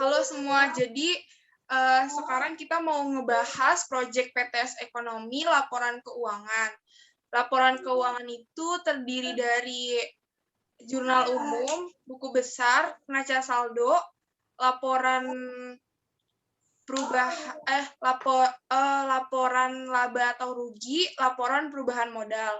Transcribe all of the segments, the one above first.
Halo semua, jadi sekarang kita mau ngebahas proyek PTS Ekonomi Laporan Keuangan. Laporan keuangan itu terdiri dari jurnal umum, buku besar, neraca saldo, laporan laporan laba atau rugi, laporan perubahan modal.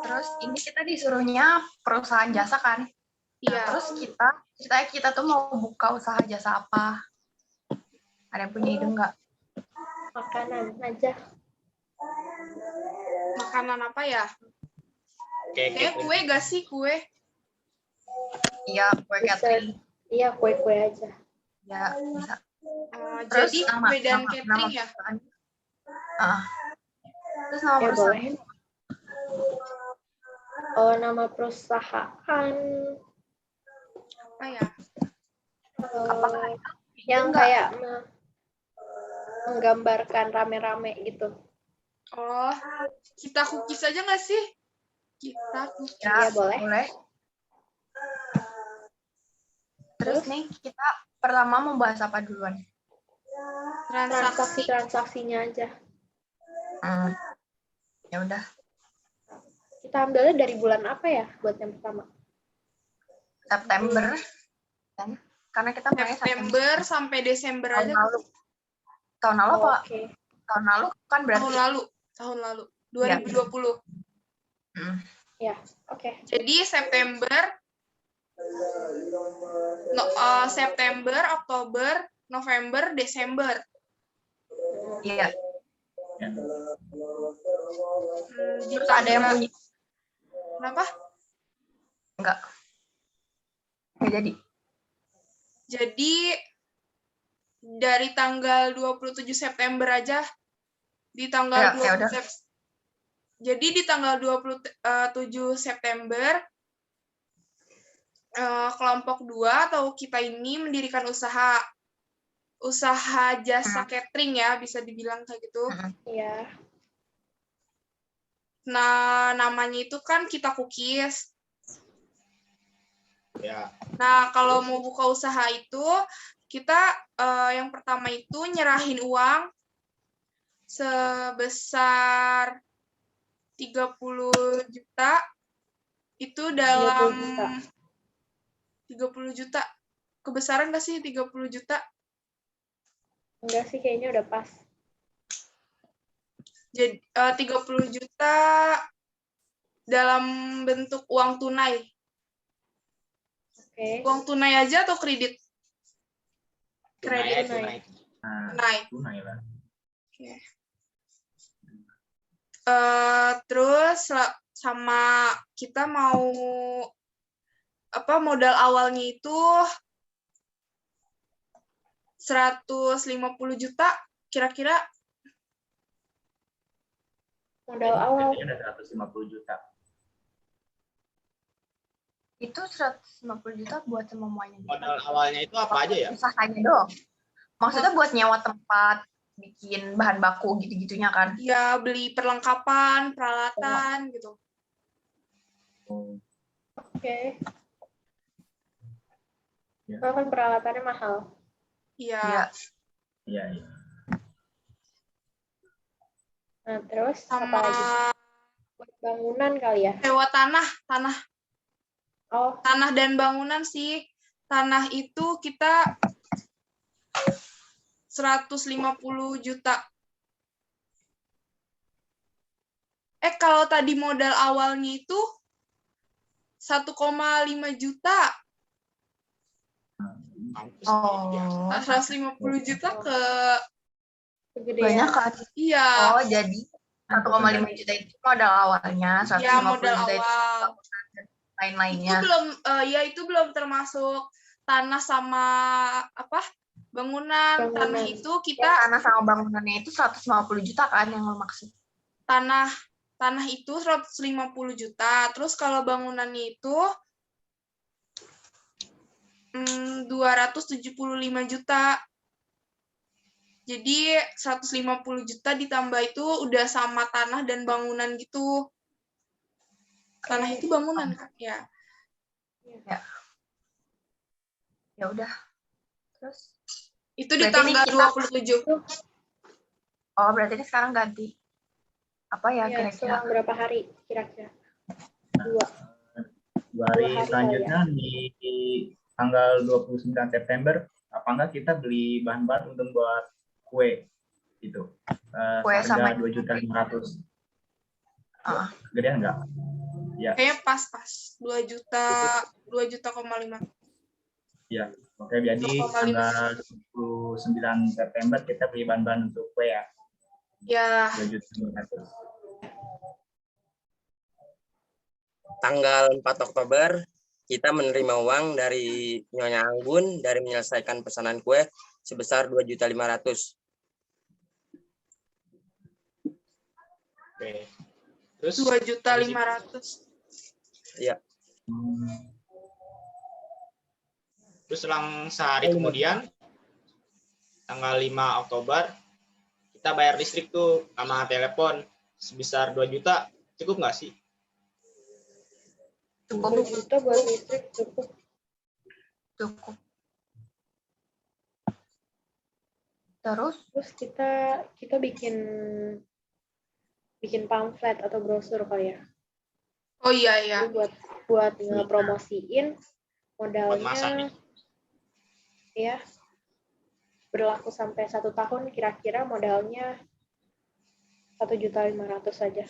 Terus ini kita disuruhnya perusahaan jasa kan? Iya. Terus kita tuh mau buka usaha jasa apa? Ada yang punya ide nggak? Makanan aja. Makanan apa ya? Kayak Kue gak sih, kue? Iya, kue catering. Iya, kue-kue aja. Ya, bisa. Jadi kue dan catering ya? Terus nama Ya, perusahaan? Oh, nama perusahaan Apa ya? Apakah yang enggak? kayak menggambarkan rame-rame gitu. Oh, kita cookies aja nggak sih? Kita cookies. Ya, Ya, boleh. Terus nih, kita pertama mau bahas apa duluan? Transaksi-transaksinya aja. Ya udah. Kita ambilnya dari bulan apa ya buat yang pertama? September. Kan? Karena kita mulai September sampai Desember tahun aja. lalu. Tahun lalu apa? Oke. Tahun lalu kan berarti. Tahun lalu. 2020. Ya, oke. Jadi September, September, Oktober, November, Desember. Iya. Terus ada yang punya. Kenapa? Enggak jadi. Jadi dari tanggal 27 September aja di tanggal 20 Jadi di tanggal 27 September kelompok 2 atau kita ini mendirikan usaha jasa catering ya, bisa dibilang kayak gitu. Iya. Nah, namanya itu kan Kita Cookies. Ya. Nah, kalau mau buka usaha itu, kita yang pertama itu nyerahin uang sebesar 30 juta. Itu dalam 30 juta. Kebesaran nggak sih 30 juta? Enggak sih, kayaknya udah pas. Jadi 30 juta dalam bentuk uang tunai. Oke. Uang tunai aja atau kredit? Tunai. Tunai lah. Oke. Terus sama kita mau modal awalnya itu 150 juta kira-kira. Modal awal. Ada 150 juta. Itu 150 juta buat semuanya. Modal awalnya itu apa aja ya? Usahanya dong. Maksudnya buat nyewa tempat, bikin bahan baku gitu-gitunya kan? Ya, beli perlengkapan, peralatan gitu. Oke. Kalau kan peralatannya mahal. Iya. Iya. Nah, terus Sama apa lagi? Buat bangunan kali ya? sewa tanah. Oh, Tanah dan bangunan sih. Tanah itu kita 150 juta. Kalau tadi modal awalnya itu 1,5 juta. Oh. 150 juta ke kegedean. Banyak kan? Iya. Oh, jadi 1,5 juta itu modal awalnya, 150 Ya, modal juta itu awal. lain-lainnya. Itu belum termasuk tanah sama bangunan. Tanah itu kita tanah sama bangunannya itu 150 juta kan yang lo maksud? Tanah itu 150 juta. Terus kalau bangunannya itu 275 juta. Jadi 150 juta ditambah itu udah sama tanah dan bangunan gitu. Tanah itu bangunan kan? Ya. Ya udah. Terus Itu di Berarti ini tanggal kita- 27. berarti ini sekarang ganti. Apa ya Ya, kira-kira? selang berapa hari kira-kira? 2. 2 hari hari selanjutnya di tanggal 29 September, apa enggak kita beli bahan-bahan untuk buat kue gitu. Kue sama- Harga 2.500.000. Ah. Gedean enggak? Ya. Kayaknya pas 2 juta 2,5 juta. Ya. Oke, jadi 2,5. tanggal 29 September kita beli bahan-bahan untuk kue ya. Ya, 2.500.000. Tanggal 4 Oktober, kita menerima uang dari Nyonya Anggun dari menyelesaikan pesanan kue sebesar 2.500.000. Oke. Terus 2,5 juta. Iya. Terus selang sehari kemudian tanggal 5 Oktober kita bayar listrik tuh sama telepon sebesar 2 juta. Cukup nggak sih? 2 juta buat listrik cukup. Cukup. Terus Terus kita bikin pamflet atau brosur kali ya. Oh iya ya. Itu buat ngepromosiin Buat masak nih. modalnya. Ya. Berlaku sampai 1 tahun, kira-kira modalnya 1.500.000 saja.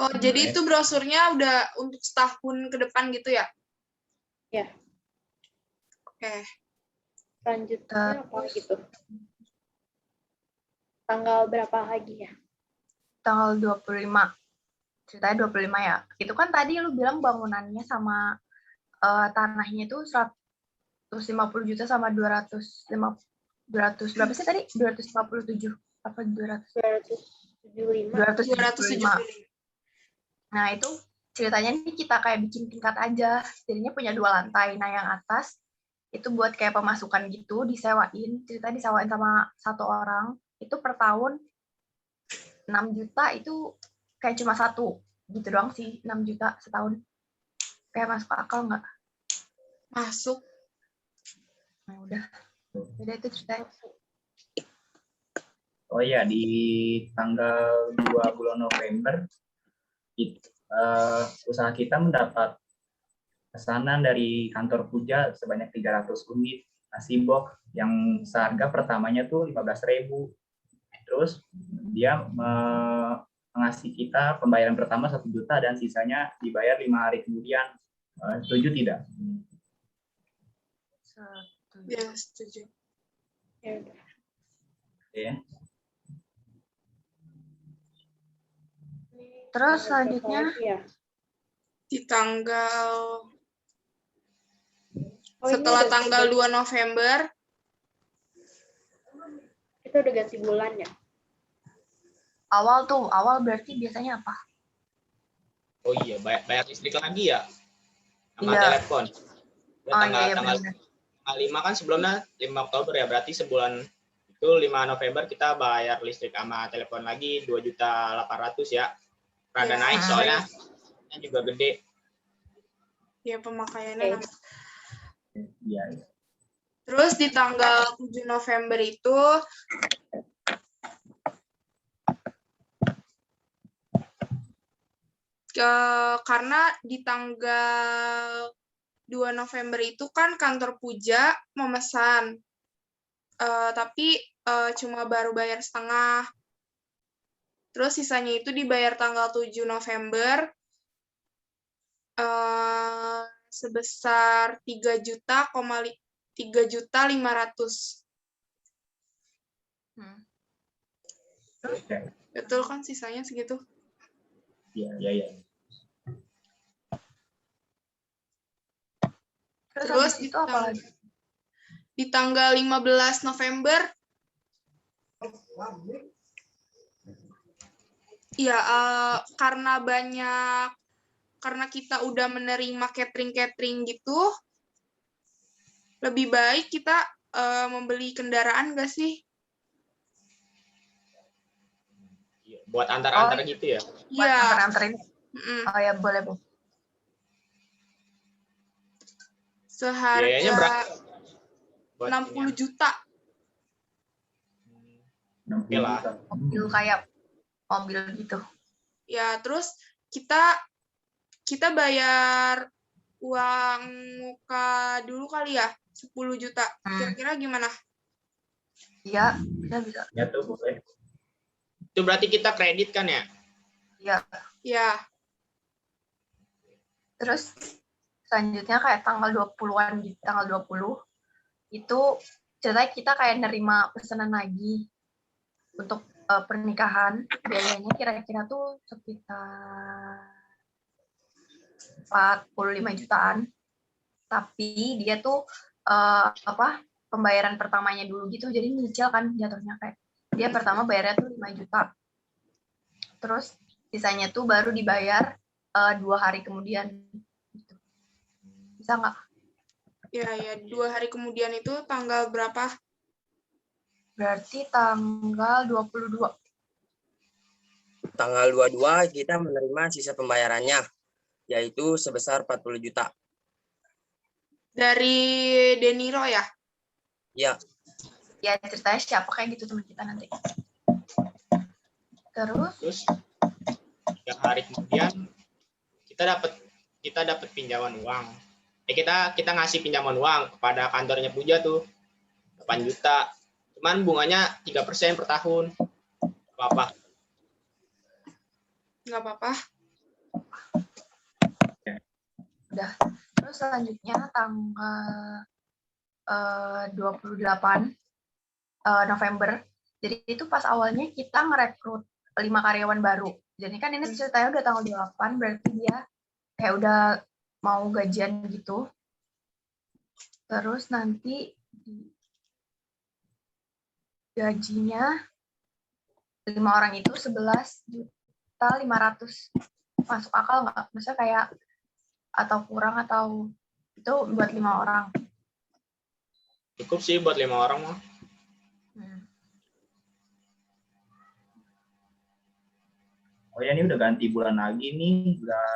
Oh, jadi itu brosurnya udah untuk setahun ke depan gitu ya? Ya. Oke. Selanjutnya apa gitu? Tanggal berapa lagi ya? tanggal 25. Ceritanya 25 ya. Itu kan tadi lu bilang bangunannya sama tanahnya itu 150 juta sama 200 berapa sih tadi? 257 apa 200? 275. 275. 275. Nah, itu ceritanya nih kita kayak bikin tingkat aja. Jadinya punya 2 lantai. Nah, yang atas itu buat kayak pemasukan gitu, disewain. Cerita disewain sama 1 orang. Itu per tahun 6 juta itu kayak cuma 1 gitu doang sih. 6 juta setahun. Kayak masuk akal nggak? Masuk. Nah, udah itu ceritanya. Oh iya, di tanggal 2 bulan November usaha kita mendapat pesanan dari kantor Puja sebanyak 300 unit nasi box yang seharga pertamanya tuh 15.000. Terus dia mengasih kita pembayaran pertama 1 juta dan sisanya dibayar 5 hari kemudian. Setuju tidak? Ya, setuju. Ya udah. Oke. Terus Tanggal selanjutnya berapa lagi ya? Di tanggal Oh, setelah ini tanggal 2 November, kita udah ganti bulan ya. awal berarti biasanya apa? Oh iya, bayar listrik lagi ya? Sama Iya. telepon. Ya, tanggal Benar. 5 kan sebelumnya 5 Oktober ya, berarti sebulan itu 5 November kita bayar listrik sama telepon lagi 2.800.000 ya. Rada Ya. naik soalnya juga gede. ya pemakaiannya. Oke. Iya. Terus di tanggal 7 November itu karena di tanggal 2 November itu kan kantor Puja memesan, tapi cuma baru bayar setengah. Terus sisanya itu dibayar tanggal 7 November sebesar 3.500.000. Oke. Betul kan sisanya segitu? Iya. Terus itu apa lagi? Di tanggal 15 November, ya karena kita udah menerima catering gitu, lebih baik kita membeli kendaraan nggak sih? Buat antar-antar gitu ya. Buat Iya. antar-antarin. Oh ya, boleh, Bu. Biayanya berapa? seharga Buat 60 ini? juta. 60 Oke lah. juta. Mobil kayak mobil gitu. Ya, terus kita bayar uang muka dulu kali ya, 10 juta. Kira-kira gimana? Iya, bisa. Ya tuh boleh. Itu berarti kita kredit kan ya? Iya. Ya, Terus selanjutnya kayak tanggal 20-an gitu, tanggal 20 itu ceritanya kita kayak nerima pesanan lagi untuk pernikahan. Biayanya kira-kira tuh sekitar 45 jutaan. Tapi dia tuh pembayaran pertamanya dulu gitu, jadi nyicil kan jatuhnya, kayak dia pertama bayarnya tuh 5 juta. Terus sisanya tuh baru dibayar 2 hari kemudian. Gitu. Bisa nggak? ya, 2 hari kemudian itu tanggal berapa? Berarti tanggal 22. Tanggal 22 kita menerima sisa pembayarannya, yaitu sebesar 40 juta. Dari Deniro ya? Ya, Ya ceritanya siapa kayak gitu teman kita nanti. Terus 3 hari kemudian kita dapat pinjaman uang. Kita ngasih pinjaman uang kepada kantornya Puja tuh 8 juta. Cuman bunganya 3% per tahun. Apa? Nggak apa-apa. Udah. Terus selanjutnya tanggal 28 November. Jadi itu pas awalnya kita ngerekrut 5 karyawan baru. Jadi kan ini ceritanya udah tanggal 28, berarti dia kayak udah mau gajian gitu. Terus nanti gajinya 5 orang itu 11.500.000. Masuk akal nggak? Maksudnya kayak atau kurang atau itu buat 5 orang? Cukup sih buat 5 orang mah. Oh ya, ini udah ganti bulan lagi nih, udah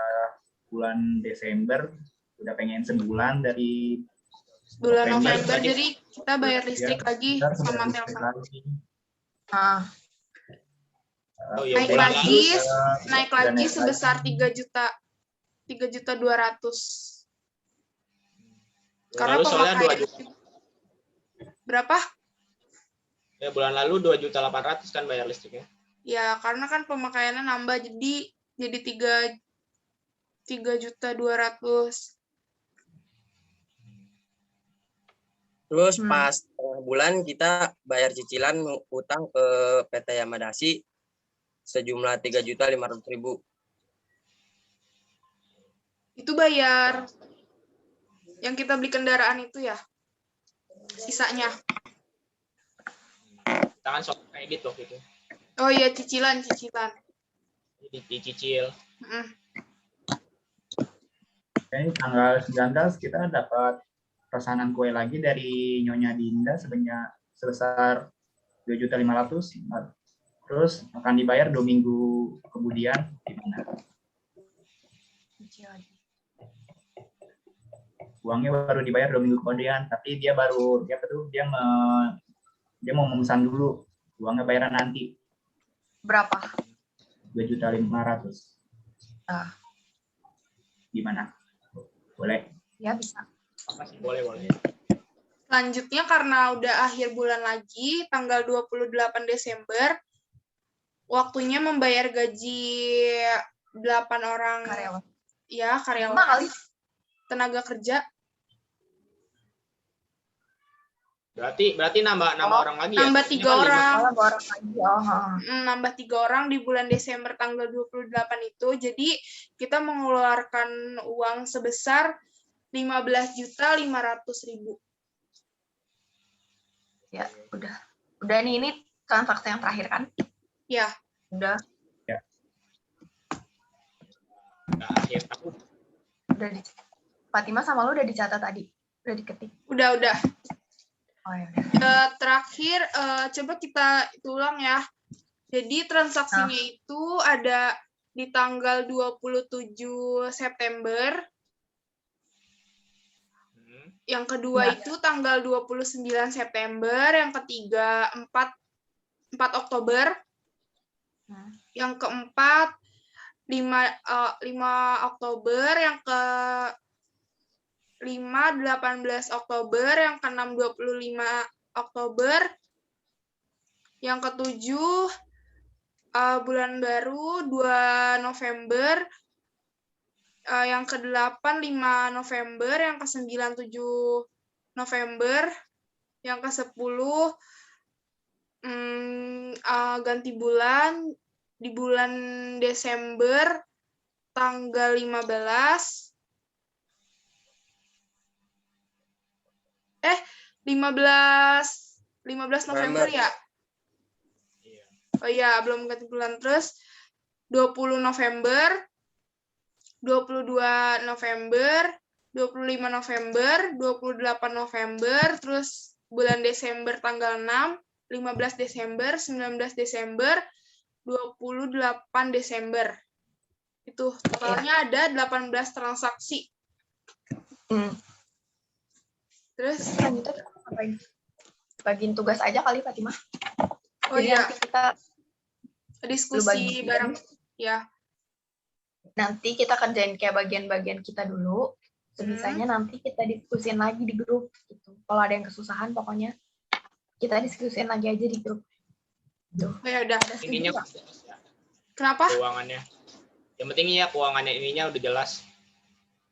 bulan Desember, udah pengen sebulan dari Bulan November, November, berarti- jadi kita bayar listrik ya, lagi kita sama bayar listrik Telkom. lagi. Nah, Oh, iya, Naik bulan lagi, lalu- naik udah lagi naik sebesar lagi. 3.200.000. bulan Karena lalu soalnya 2 pemakaian juta. berapa? Ya, bulan lalu 2.800.000 kan bayar listriknya. Ya, karena kan pemakaiannya nambah, jadi 3.200.000. terus pas tengah bulan kita bayar cicilan utang ke PT Yamadasi sejumlah 3.500.000. Itu bayar yang kita beli kendaraan itu ya? Sisanya. Kita kan shop kredit waktu itu. Oh iya, cicilan. Dicicil. Mm. Kayaknya tanggal 19 kita dapat pesanan kue lagi dari Nyonya Dinda sebesar 2.500.000. Terus akan dibayar 2 minggu kemudian. Gimana? Uangnya baru dibayar 2 minggu kemudian, tapi dia mau memesan dulu, uangnya bayaran nanti. berapa? 2.500.000. Gimana? Boleh? Ya bisa. Boleh. Selanjutnya karena udah akhir bulan lagi, tanggal 28 Desember, waktunya membayar gaji 8 orang Karyawan. ya, 5 karyawan kali. tenaga kerja. Berarti nambah orang lagi ya? Nambah 3 orang. Malah orang lagi. Nambah 3 orang di bulan Desember tanggal 28 itu. Jadi kita mengeluarkan uang sebesar 15.500.000. Ya, udah. Udah nih, ini transaksi yang terakhir kan? Ya, Udah. Nah, akhir tahun. Udah Fatima sama lu udah dicatat tadi? Udah diketik? udah. Oh ya udah. Terakhir, coba kita ulang ya. Jadi transaksinya itu ada di tanggal 27 September. Yang kedua Nah. itu tanggal 29 September, yang ketiga 4 Oktober, yang keempat 5 Oktober, yang ke 5 18 Oktober, yang ke-6 25 Oktober, yang ketujuh bulan baru 2 November, yang ke-8 5 November, yang ke-9 7 November, yang ke-10 ganti bulan di bulan Desember tanggal 15 November ya? Oh iya, belum ganti bulan. Terus 20 November, 22 November, 25 November, 28 November, terus bulan Desember tanggal 6, 15 Desember, 19 Desember, 28 Desember. Itu totalnya ada 18 transaksi. Terus Selanjutnya kita ngapain? Bagiin tugas aja kali, Fatimah. oh Jadi iya, nanti kita diskusi bagi- bareng ya. nanti kita kerjain kayak bagian-bagian kita dulu. Sebisanya nanti kita diskusin lagi di grup gitu. Kalau ada yang kesusahan pokoknya kita diskusin lagi aja di grup. Tuh. Oh ya udah. Intinya Kenapa? keuangannya. Yang penting ya keuangannya ininya udah jelas.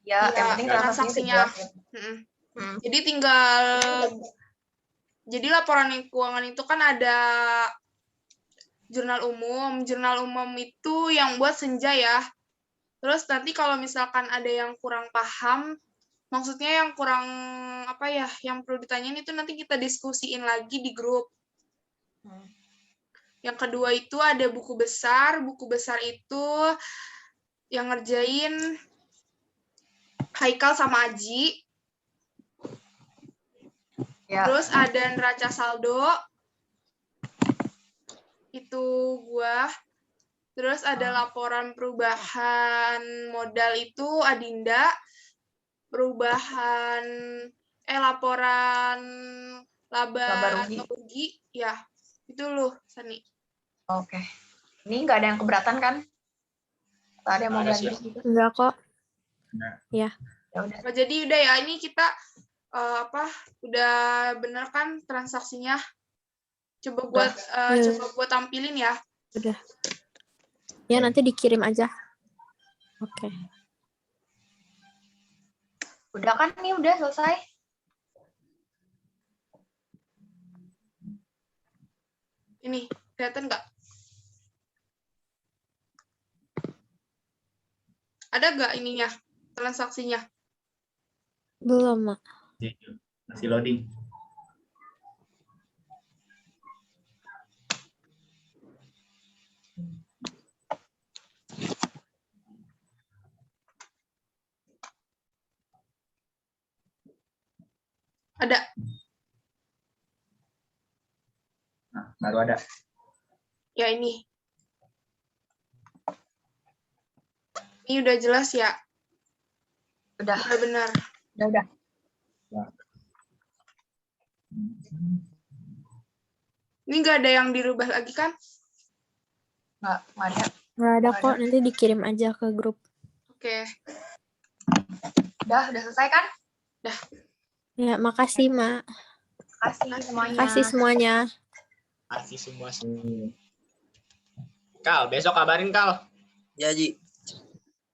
Ya, Iya, yang penting transaksinya. jelas ya. Jadi tinggal laporan keuangan itu kan ada jurnal umum. Jurnal umum itu yang buat Senja ya. Terus nanti kalau misalkan ada yang kurang paham, maksudnya yang kurang apa ya, yang perlu ditanyain itu nanti kita diskusiin lagi di grup. Yang kedua itu ada buku besar. Buku besar itu yang ngerjain Haikal sama Aji. Ya. Terus ada neraca saldo. Itu gua. Terus ada laporan perubahan modal itu Adinda. Laporan laba atau rugi. Ya, itu loh, Sani. Oke. Ini nggak ada yang keberatan kan? Atau ada yang mau ganti gitu? Enggak kok. Nah. Ya. Ya udah. Oh, jadi udah ya, ini kita udah bener kan transaksinya? Coba buat tampilin ya. Udah. Ya, nanti dikirim aja. Oke. Udah kan nih, udah selesai. Ini, kelihatan nggak? Ada nggak ininya, transaksinya? Belum, Mak. Masih loading. Ada. Nah, baru ada. Ya, ini. Ini udah jelas ya? Udah. Udah benar. Udah. Ini nggak ada yang dirubah lagi kan? Nggak ada. Nggak ada kok, nanti dikirim aja ke grup. Oke. Udah selesai kan? Dah. Ya, makasih, Mak. Kasih semuanya. Makasih semuanya. Kasih semua. Kal, besok kabarin Kal. Ya, Ji.